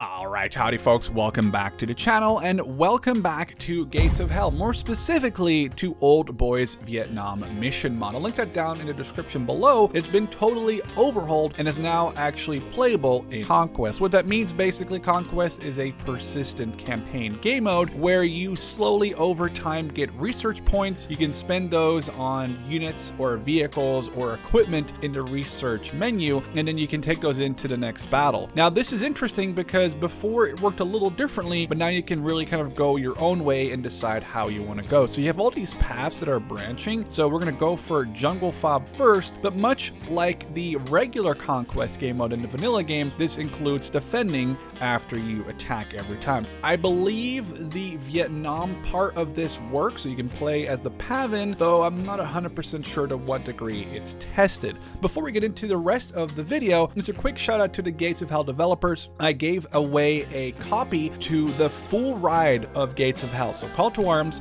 Alright, howdy folks, welcome back to the channel, and welcome back to Gates of Hell, more specifically to Old Boys Vietnam mission mod. I'll link that down in the description below. It's been totally overhauled and is now actually playable in Conquest. What that means, basically, Conquest is a persistent campaign game mode where you slowly over time get research points. You can spend those on units or vehicles or equipment in the research menu, and then you can take those into the next battle. Now this is interesting because before it worked a little differently, but now you can really kind of go your own way and decide how you want to go. So you have all these paths that are branching. So we're going to go for Jungle FOB first, but much like the regular Conquest game mode in the vanilla game, this includes defending after you attack every time. I believe the Vietnam part of this works, so you can play as the Pavin, though I'm not 100% sure to what degree it's tested. Before we get into the rest of the video, just a quick shout out to the Gates of Hell developers. I gave away a copy to the full ride of Gates of Hell. So Call to Arms,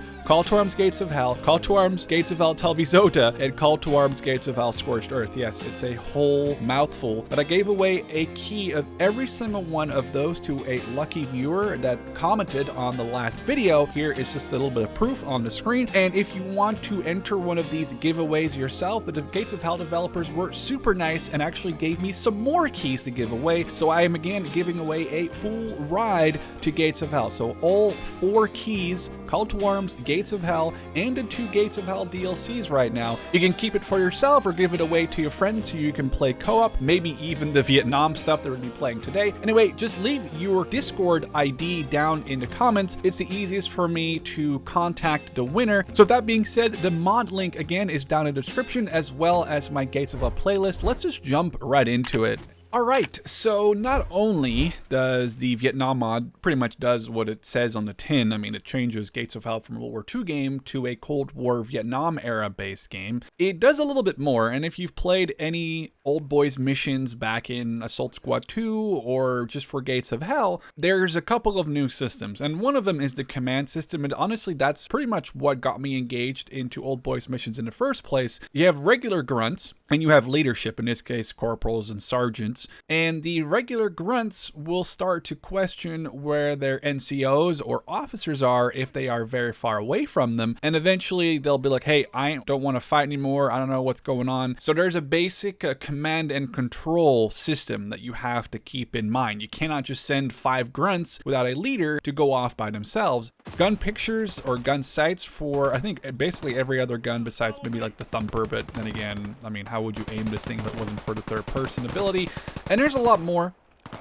Gates of Hell, Call to Arms, Gates of Hell Telvisota, and Call to Arms, Gates of Hell Scorched Earth. Yes, it's a whole mouthful, but I gave away a key of every single one of those to a lucky viewer that commented on the last video. Here is just a little bit of proof on the screen, and if you want to enter one of these giveaways yourself, the Gates of Hell developers were super nice and actually gave me some more keys to give away, so I am again giving away a full ride to Gates of Hell. So all 4 keys, Call to Arms, Gates of Hell, and the 2 Gates of Hell DLCs right now. You can keep it for yourself or give it away to your friends so you can play co-op, maybe even the Vietnam stuff that we'll be playing today. Anyway, just leave your Discord ID down in the comments. It's the easiest for me to contact the winner. So with that being said, the mod link again is down in the description, as well as my Gates of Hell playlist. Let's just jump right into it. Alright, so not only does the Vietnam mod pretty much does what it says on the tin. I mean, it changes Gates of Hell from a World War II game to a Cold War Vietnam era based game. It does a little bit more, and if you've played any Old Boys missions back in Assault Squad 2 or just for Gates of Hell, there's a couple of new systems, and one of them is the command system, and honestly that's pretty much what got me engaged into Old Boys missions in the first place. You have regular grunts, and you have leadership, in this case corporals and sergeants. And the regular grunts will start to question where their NCOs or officers are if they are very far away from them. And eventually they'll be like, hey, I don't want to fight anymore. I don't know what's going on. So there's a basic command and control system that you have to keep in mind. You cannot just send 5 grunts without a leader to go off by themselves. Gun pictures or gun sights for, I think, basically every other gun besides maybe like the Thumper. But then again, I mean, how would you aim this thing if it wasn't for the third person ability? And there's a lot more.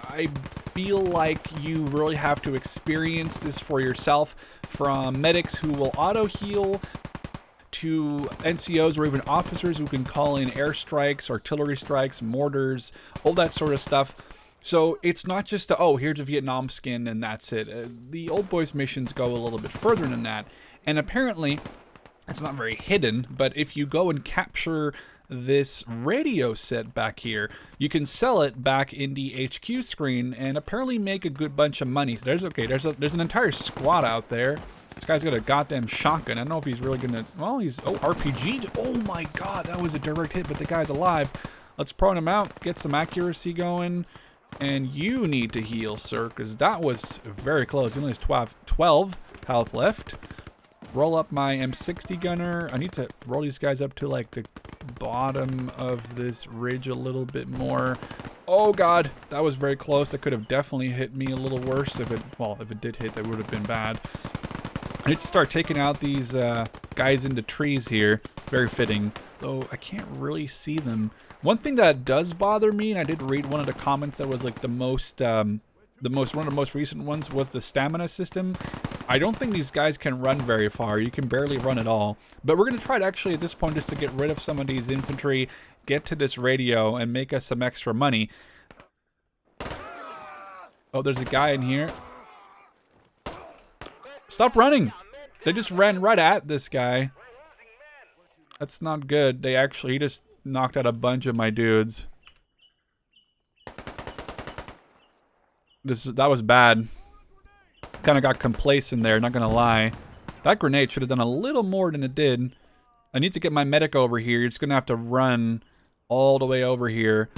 I feel like you really have to experience this for yourself, from medics who will auto heal to NCOs or even officers who can call in airstrikes, artillery strikes, mortars, all that sort of stuff. So it's not just oh, here's a Vietnam skin and that's it. The Old Boys missions go a little bit further than that. And apparently, it's not very hidden, but if you go and capture this radio set back here, you can sell it back in the HQ screen and apparently make a good bunch of money. So there's an entire squad out there. This guy's got a goddamn shotgun. I don't know if he's really gonna, well, he's, RPG. Oh my god, that was a direct hit, but the guy's alive. Let's prone him out, get some accuracy going, and you need to heal, sir, because that was very close. He only has 12 health left. Roll up my M60 gunner. I need to roll these guys up to like the bottom of this ridge a little bit more. Oh god, that was very close. That could have definitely hit me a little worse if it did hit, that would have been bad. I need to start taking out these guys into trees here. Very fitting, though I can't really see them. One thing that does bother me, and I did read one of the comments that was like one of the most recent ones, was the stamina system. I don't think these guys can run very far. You can barely run at all. But we're going to try to actually at this point just to get rid of some of these infantry, get to this radio, and make us some extra money. Oh, there's a guy in here. Stop running! They just ran right at this guy. That's not good. He just knocked out a bunch of my dudes. That was bad. Kind of got complacent there, not gonna lie. That grenade should have done a little more than it did. I need to get my medic over here. You're just gonna have to run all the way over here.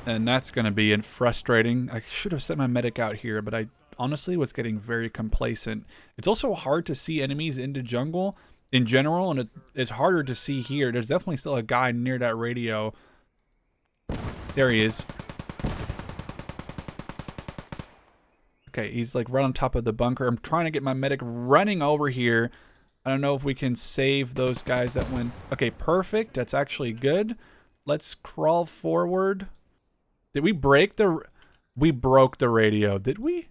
And that's going to be frustrating. I should have set my medic out here, but I honestly was getting very complacent. It's also hard to see enemies in the jungle in general, and it's harder to see here. There's definitely still a guy near that radio. There he is. Okay, he's like right on top of the bunker. I'm trying to get my medic running over here. I don't know if we can save those guys that went. Okay, perfect. That's actually good. Let's crawl forward. Did we break the... We broke the radio, did we?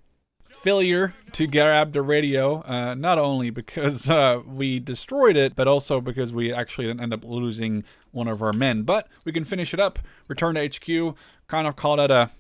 Failure to grab the radio, not only because we destroyed it, but also because we actually didn't end up losing one of our men. But we can finish it up, return to HQ, kind of call that a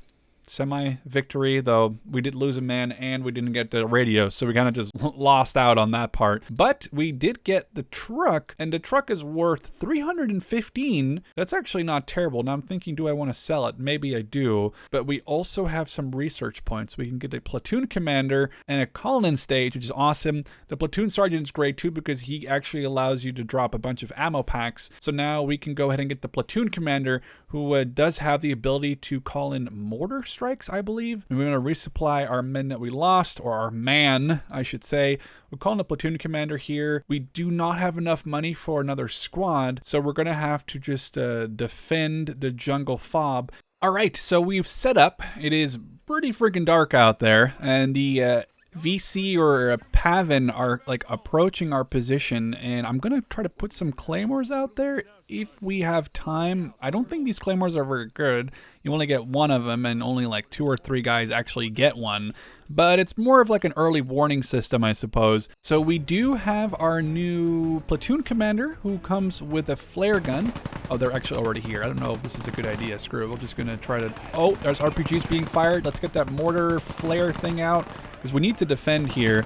semi-victory, though we did lose a man and we didn't get the radio, so we kind of just lost out on that part. But we did get the truck, and the truck is worth 315. That's actually not terrible. Now I'm thinking, do I want to sell it? Maybe I do, but we also have some research points. We can get a platoon commander and a call-in stage, which is awesome. The platoon sergeant is great too because he actually allows you to drop a bunch of ammo packs. So now we can go ahead and get the platoon commander, who does have the ability to call in mortar strikes, I believe. And we're going to resupply our men that we lost, or our man, I should say. We're calling the platoon commander here. We do not have enough money for another squad, so we're going to have to just defend the jungle FOB. All right, so we've set up. It is pretty freaking dark out there, and the VC or Pavin are like approaching our position, and I'm gonna try to put some claymores out there if we have time. I don't think these claymores are very good. You only get one of them, and only like 2 or 3 guys actually get one. But it's more of like an early warning system, I suppose. So we do have our new platoon commander, who comes with a flare gun. Oh, they're actually already here. I don't know if this is a good idea. Screw it. We're just gonna try to... Oh, there's RPGs being fired. Let's get that mortar flare thing out, because we need to defend here.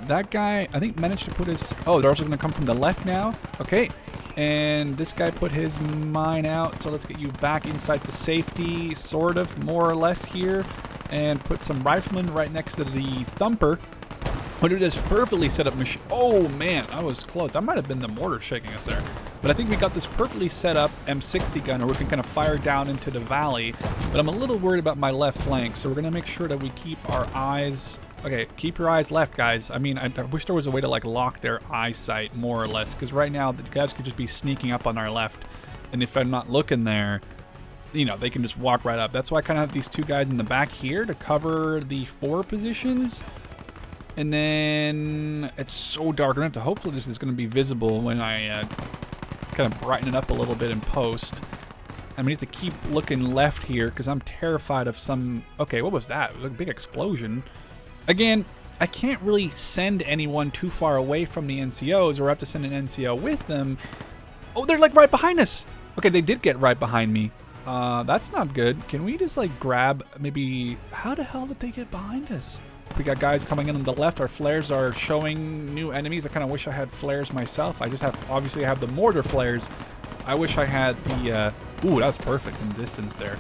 That guy, I think, managed to put his... Oh, they're also going to come from the left now. Okay. And this guy put his mine out. So let's get you back inside the safety, sort of, more or less here. And put some riflemen right next to the thumper. But it is perfectly set up machine. Oh, man. I was close. That might have been the mortar shaking us there. But I think we got this perfectly set up M60 gun, where we can kind of fire down into the valley. But I'm a little worried about my left flank, so we're going to make sure that we keep our eyes... Okay, keep your eyes left, guys. I mean, I wish there was a way to, like, lock their eyesight, more or less, because right now, the guys could just be sneaking up on our left. And if I'm not looking there, you know, they can just walk right up. That's why I kind of have these 2 guys in the back here to cover the 4 positions. And then it's so dark. I'm going to have to hopefully this is going to be visible when I kind of brighten it up a little bit in post. And we need to keep looking left here because I'm terrified of some... Okay, what was that? It was a big explosion. Again, I can't really send anyone too far away from the NCOs, or I have to send an NCO with them. Oh, they're like right behind us. Okay, they did get right behind me. That's not good. Can we just like grab maybe... How the hell did they get behind us? We got guys coming in on the left. Our flares are showing new enemies. I kind of wish I had flares myself. I just have... Obviously, I have the mortar flares. I wish I had the... Ooh, that's perfect in distance there.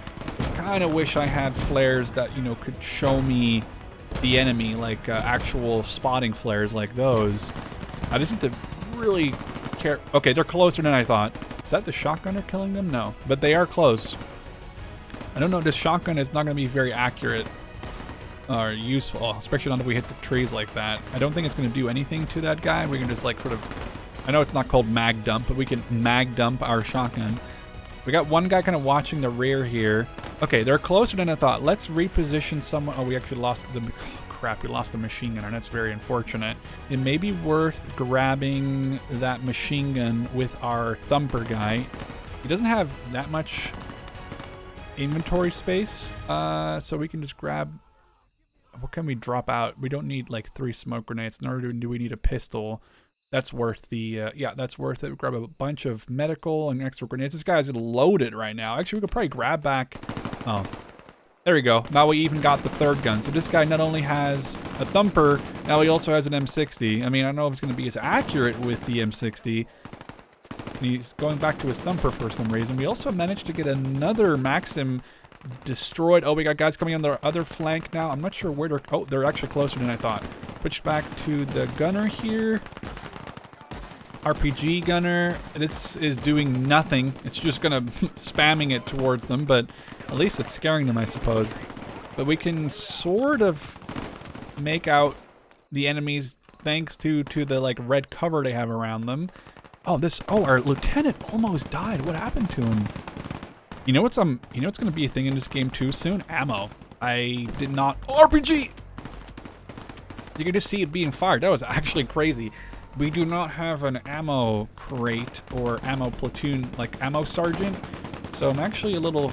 Kind of wish I had flares that, you know, could show me the enemy, like actual spotting flares like those. I just need to really care. Okay, they're closer than I thought. Is that the shotgunner killing them? No, but they are close. I don't know, this shotgun is not going to be very accurate or useful, especially not if we hit the trees like that. I don't think it's going to do anything to that guy. We can just like sort of... I know it's not called mag dump, but we can mag dump our shotgun. We got one guy kind of watching the rear here. Okay, they're closer than I thought. Let's reposition someone. Oh, we actually lost the... Oh, crap, we lost the machine gunner. That's very unfortunate. It may be worth grabbing that machine gun with our thumper guy. He doesn't have that much inventory space, so we can just grab... What can we drop out? We don't need like 3 smoke grenades, nor do we need a pistol. That's worth the, yeah, that's worth it. Grab a bunch of medical and extra grenades. This guy's loaded right now. Actually, we could probably grab back... Oh, there we go. Now we even got the 3rd gun. So this guy not only has a thumper, now he also has an M60. I mean, I don't know if it's going to be as accurate with the M60. He's going back to his thumper for some reason. We also managed to get another Maxim destroyed. Oh, we got guys coming on the other flank now. I'm not sure where they're... Oh, they're actually closer than I thought. Switch back to the gunner here. RPG gunner. This is doing nothing. It's just gonna spamming it towards them, but at least it's scaring them, I suppose. But we can sort of make out the enemies thanks to the like red cover they have around them. Oh, our lieutenant almost died. What happened to him? You know what's gonna be a thing in this game too soon? Ammo. I did not RPG. You can just see it being fired. That was actually crazy. We do not have an ammo crate or ammo platoon, like ammo sergeant. So I'm actually a little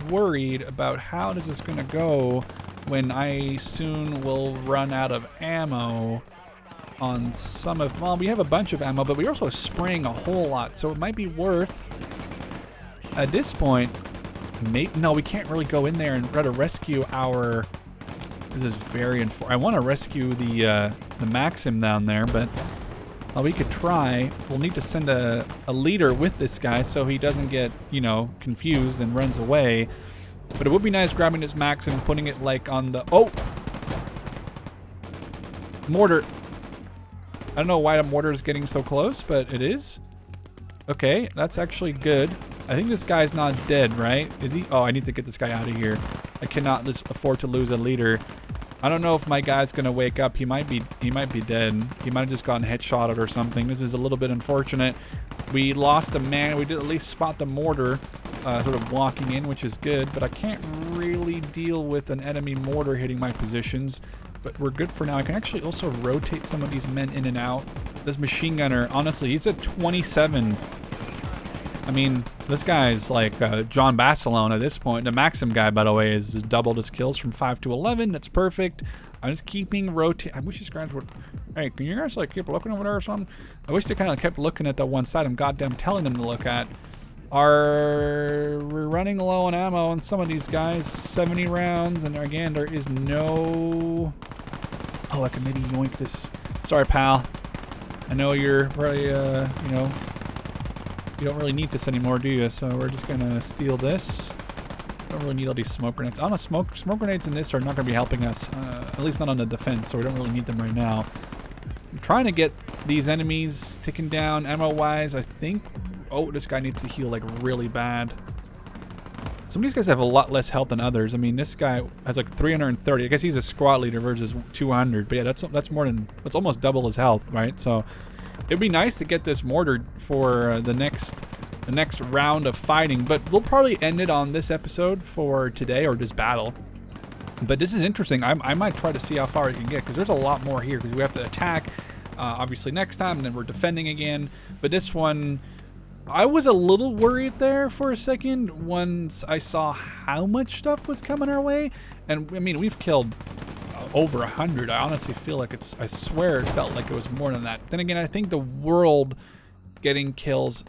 worried about how this is gonna go when I soon will run out of ammo on some of, well, we have a bunch of ammo, but we're also spraying a whole lot. So it might be worth, at this point, no, we can't really go in there and try to rescue our, this is very, I want to rescue the Maxim down there, but we could try. We'll need to send a leader with this guy so he doesn't get, you know, confused and runs away. But it would be nice grabbing this Maxim and putting it like on the, oh! Mortar. I don't know why the mortar is getting so close, but it is. Okay, that's actually good. I think this guy's not dead, right? Is he? Oh, I need to get this guy out of here. I cannot just afford to lose a leader. I don't know if my guy's gonna wake up. He might be dead. He might have just gotten headshotted or something. This is a little bit unfortunate. We lost a man. We did at least spot the mortar sort of walking in, which is good, but I can't really deal with an enemy mortar hitting my positions. But we're good for now. I can actually also rotate some of these men in and out. This machine gunner, honestly, he's at 27. I mean, this guy's like John Barcelona at this point. The Maxim guy, by the way, has doubled his kills from 5 to 11. That's perfect. I'm just keeping rotate. I wish these guys would. Hey, can you guys like keep looking over there or something? I wish they kind of kept looking at that one side I'm goddamn telling them to look at. We're running low on ammo on some of these guys. 70 rounds, and again, there is no. Oh, I can maybe yoink this. Sorry, pal. I know you're probably, you know. You don't really need this anymore, do you? So we're just gonna steal this. Don't really need all these smoke grenades. I don't know, smoke grenades in this are not gonna be helping us, at least not on the defense, so we don't really need them right now. I'm trying to get these enemies ticking down ammo-wise. I think, oh, this guy needs to heal like really bad. Some of these guys have a lot less health than others. I mean, this guy has like 330. I guess he's a squad leader versus 200. But yeah, that's more than, that's almost double his health, right? So it'd be nice to get this mortared for the next round of fighting, but we'll probably end it on this episode for today, or this battle. But this is interesting. I might try to see how far we can get, because there's a lot more here, because we have to attack, obviously, next time, and then we're defending again. But this one, I was a little worried there for a second once I saw how much stuff was coming our way. And, I mean, we've killed over 100. I honestly feel like it's, I swear it felt like it was more than that. Then again, I think the world getting kills,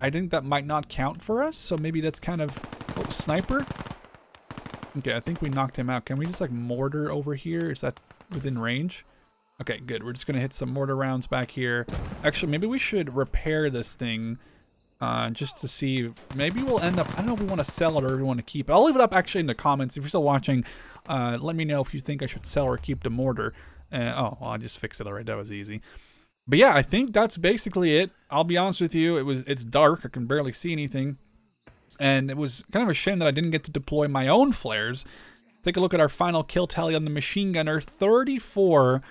I think that might not count for us, so maybe that's kind of, oh, sniper. Okay, I think we knocked him out. Can we just like mortar over here? Is that within range? Okay, good. We're just gonna hit some mortar rounds back here. Actually, maybe we should repair this thing just to see. Maybe we'll end up, I don't know if we want to sell it or if we want to keep it. I'll leave it up actually in the comments. If you're still watching, let me know if you think I should sell or keep the mortar. Oh, well, I just fixed it already. That was easy. But yeah, I think that's basically it. I'll be honest with you. It's dark. I can barely see anything. And it was kind of a shame that I didn't get to deploy my own flares. Take a look at our final kill tally on the machine gunner. 34,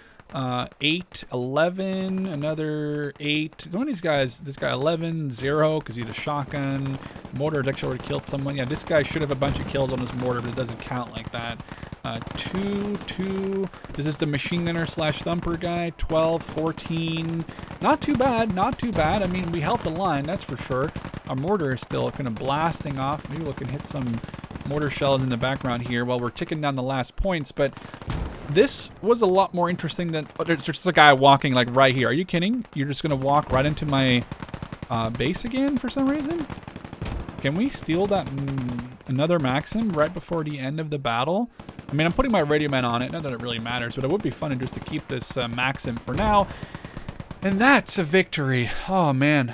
8, 11, another 8. One of these guys, this guy 11, 0, because he had a shotgun. Mortar had actually already killed someone. Yeah, this guy should have a bunch of kills on his mortar, but it doesn't count like that. 2, 2. This is the machine gunner / thumper guy. 12, 14. Not too bad, not too bad. I mean, we held the line, that's for sure. Our mortar is still kind of blasting off. Maybe we can hit some mortar shells in the background here while we're ticking down the last points. But this was a lot more interesting than, oh, there's just a guy walking like right here. Are you kidding? You're just gonna walk right into my base again for some reason? Can we steal that another Maxim right before the end of the battle? I mean, I'm putting my radio man on it. Not that it really matters, but it would be fun just to keep this Maxim for now. And that's a victory. Oh, man.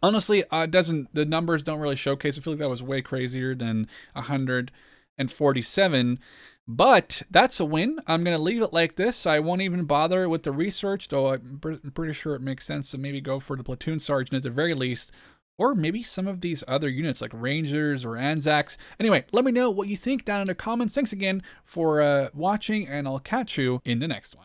Honestly, the numbers don't really showcase. I feel like that was way crazier than 147. But that's a win. I'm going to leave it like this. I won't even bother with the research, though I'm pretty sure it makes sense to maybe go for the platoon sergeant at the very least. Or maybe some of these other units like Rangers or Anzacs. Anyway, let me know what you think down in the comments. Thanks again for watching, and I'll catch you in the next one.